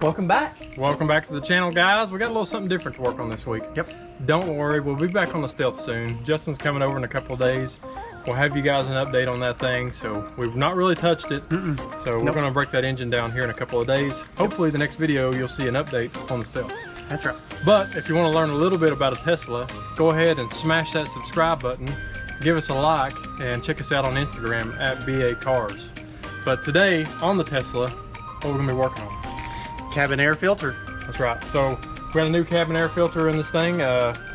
Welcome back. Welcome back to the channel, guys. We got a little something different to work on this week. Yep. Don't worry, we'll be back on the Stealth soon. Justin's coming over in a couple of days. We'll have you guys an update on that thing. So we've not really touched it. So we're going to break that engine down here in a couple of days. Hopefully the next video you'll see an update on the Stealth. That's right. But if you want to learn a little bit about a Tesla, go ahead and smash that subscribe button, give us a like, and check us out on Instagram at BA Cars. But today on the Tesla, what we're going to be working on? Cabin air filter. That's right. So we got a new cabin air filter in this thing.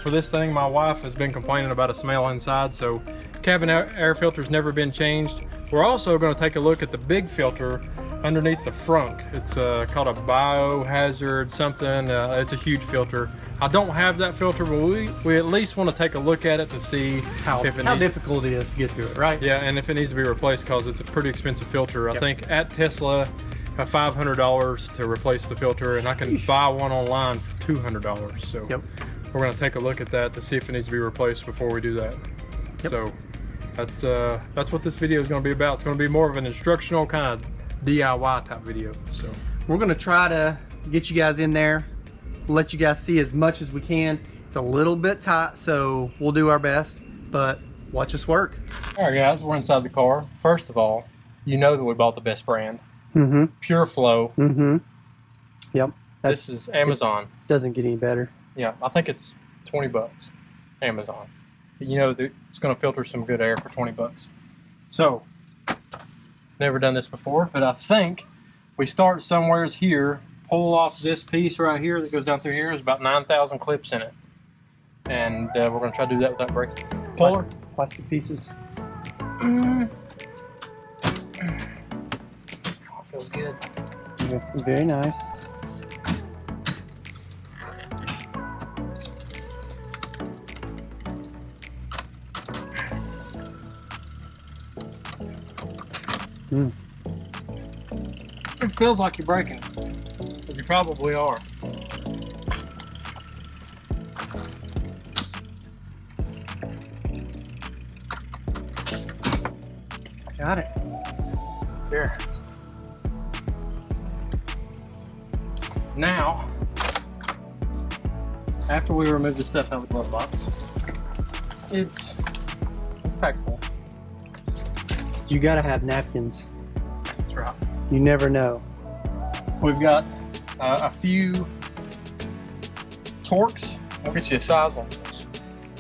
For this thing, my wife has been complaining about a smell inside, so cabin air filter's never been changed. We're also going to take a look at the big filter underneath the frunk. It's called a Biohazard something. It's a huge filter. I don't have that filter, but we at least want to take a look at it to see how difficult it is to get to it, right? Yeah, and if it needs to be replaced, because it's a pretty expensive filter. I think at Tesla, $500 to replace the filter, and I can buy one online for $200. So we're going to take a look at that to see if it needs to be replaced before we do that. So that's what this video is going to be about. It's going to be more of an instructional kind of DIY type video. So we're going to try to get you guys in there, let you guys see as much as we can. It's a little bit tight, so we'll do our best, but watch us work. All right, guys, we're inside the car. First of all, you know that we bought the best brand. Pure Flow. Yep. This is Amazon. Doesn't get any better. Yeah, I think it's 20 bucks. Amazon. But you know it's going to filter some good air for 20 bucks. So, never done this before, but I think we start somewheres here, pull off this piece right here that goes down through here. There's about 9,000 clips in it. And we're going to try to do that without breaking. Puller. Plastic pieces. Feels good. Very nice. It feels like you're breaking it, but you probably are. Got it. There. Now, after we remove the stuff out of the glove box, it's packed full. You gotta have napkins. That's right. You never know. We've got a few Torques. I'll get you a size on those.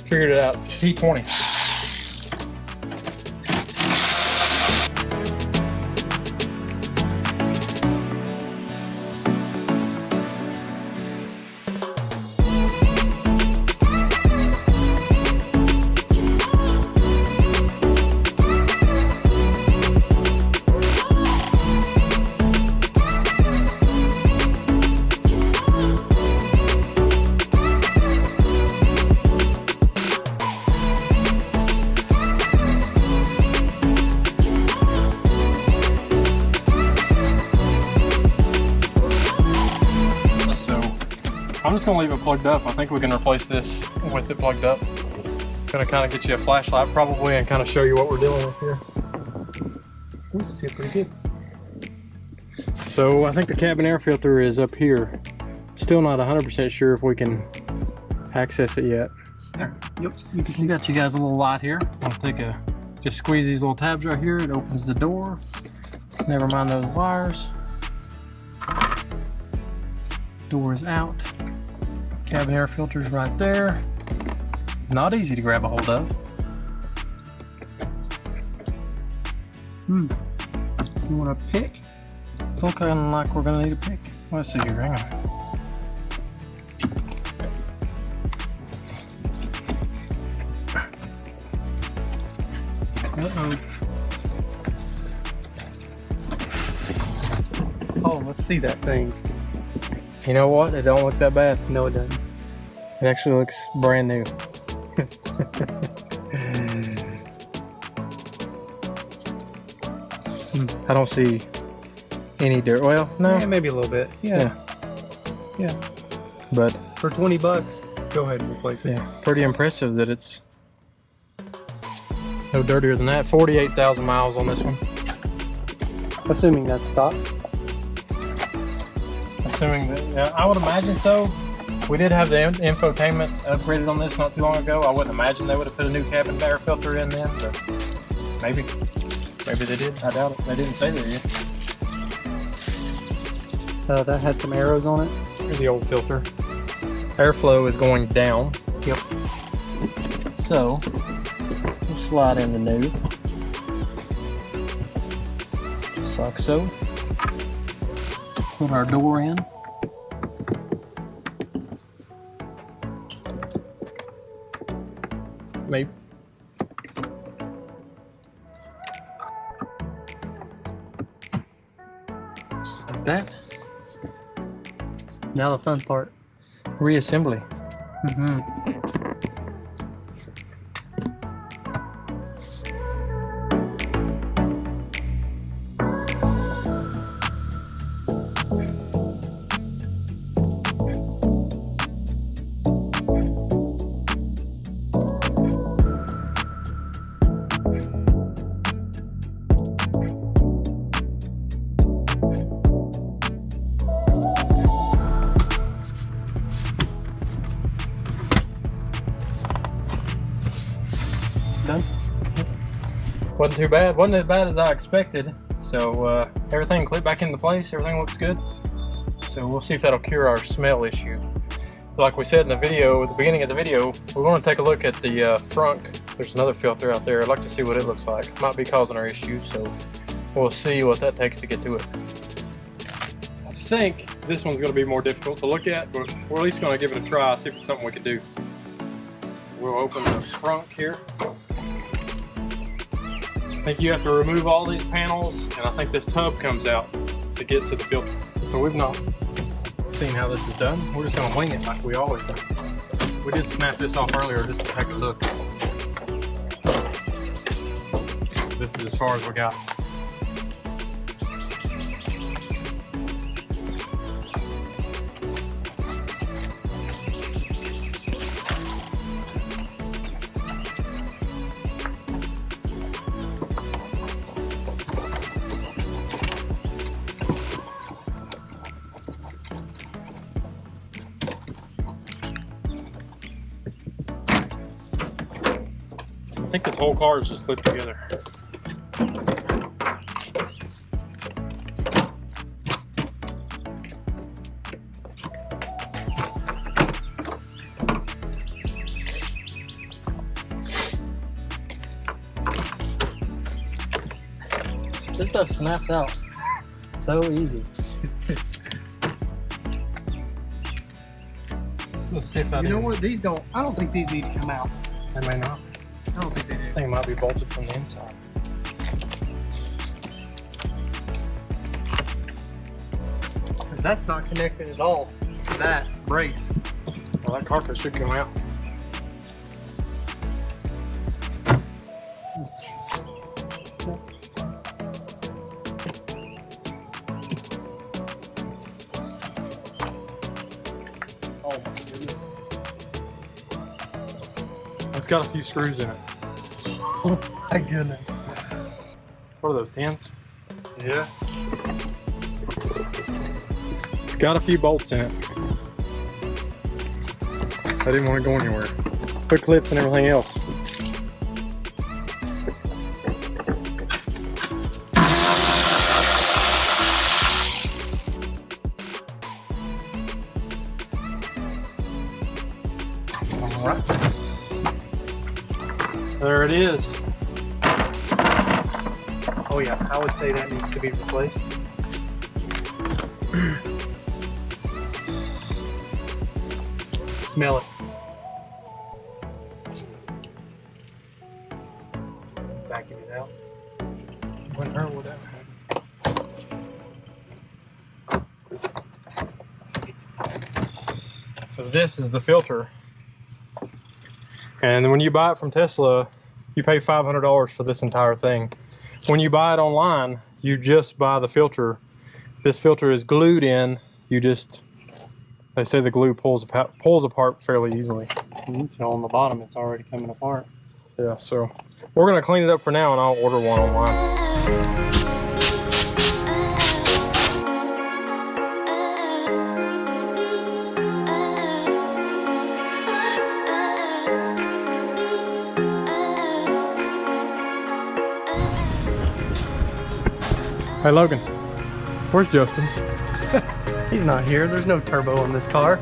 Figured it out. T20. I'm just gonna leave it plugged up. I think we can replace this with it plugged up. Gonna kind of get you a flashlight probably and kind of show you what we're dealing with here. Ooh, see it pretty good. So I think the cabin air filter is up here. Still not 100% sure if we can access it yet. There. Yep. We got you guys a little light here. I'll just squeeze these little tabs right here. It opens the door. Never mind those wires. Door is out. Cabin air filter's right there. Not easy to grab a hold of. You want a pick? It's looking like we're gonna need a pick. Let's see here, hang on. Oh, let's see that thing. You know what? It don't look that bad. No, it doesn't. It actually looks brand new. I don't see any dirt. Well, no. Yeah, maybe a little bit. Yeah. But for 20 bucks, go ahead and replace it. Yeah, pretty impressive that it's no dirtier than that. 48,000 miles on this one. Assuming that's stock. Assuming that, yeah, I would imagine so. We did have the infotainment upgraded on this not too long ago. I wouldn't imagine they would have put a new cabin air filter in then, but maybe they did. I doubt it. They didn't say that yet. That had some arrows on it. Here's the old filter. Airflow is going down. Yep. So we'll slide in the new, just like so. Put our door in. Maybe. Just like that. Now the fun part. Reassembly. Done? Wasn't too bad. Wasn't as bad as I expected. So everything clipped back into place. Everything looks good. So we'll see if that'll cure our smell issue. Like we said in the video, at the beginning of the video, we want to take a look at the frunk. There's another filter out there. I'd like to see what it looks like. Might be causing our issue, so we'll see what that takes to get to it. I think this one's going to be more difficult to look at, but we're at least going to give it a try, see if it's something we can do. We'll open the frunk here. I think you have to remove all these panels, and I think this tub comes out to get to the filter. So we've not seen how this is done. We're just gonna wing it like we always do. We did snap this off earlier just to take a look. This is as far as we got. I think this whole car is just clipped together. This stuff snaps out so easy. Let's see if that. You know what? These don't. I don't think these need to come out. They may not. I don't think they This do. thing might be bolted from the inside. Because that's not connected at all to that brace. Well, that cartridge should come out. Oh my goodness. It's got a few screws in it. Oh my goodness. What are those, 10s? Yeah. It's got a few bolts in it. I didn't want to go anywhere. Quick clips and everything else. All right. There it is. Oh yeah, I would say that needs to be replaced. Smell it. Backing it out. Wouldn't hurt with that. So this is the filter. And when you buy it from Tesla, you pay $500 for this entire thing. When you buy it online, you just buy the filter. This filter is glued in. You just, they say the glue pulls apart fairly easily. So on the bottom, it's already coming apart. Yeah, so we're gonna clean it up for now and I'll order one online. Hey Logan, where's Justin? He's not here. There's no turbo on this car.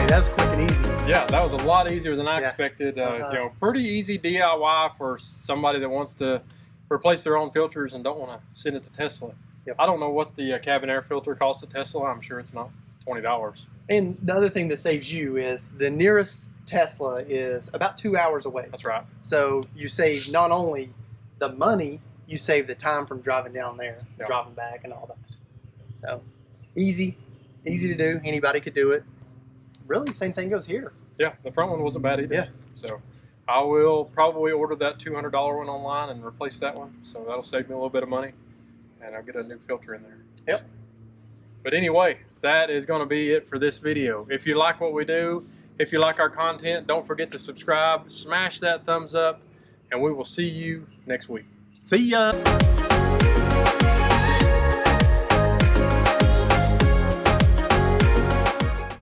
That was quick and easy. Yeah, that was a lot easier than I Yeah. expected. You know, pretty easy DIY for somebody that wants to replace their own filters and don't want to send it to Tesla. Yep. I don't know what the cabin air filter costs at Tesla. I'm sure it's not $20. And the other thing that saves you is the nearest Tesla is about 2 hours away. That's right. So you save not only the money, you save the time from driving down there, Yep. driving back, and all that. So easy to do. Anybody could do it. Really, same thing goes here. Yeah, the front one wasn't bad either. Yeah. So I will probably order that $200 one online and replace that one. So that'll save me a little bit of money, and I'll get a new filter in there. Yep. But anyway, that is going to be it for this video. If you like what we do, if you like our content, don't forget to subscribe, smash that thumbs up, and we will see you next week. See ya.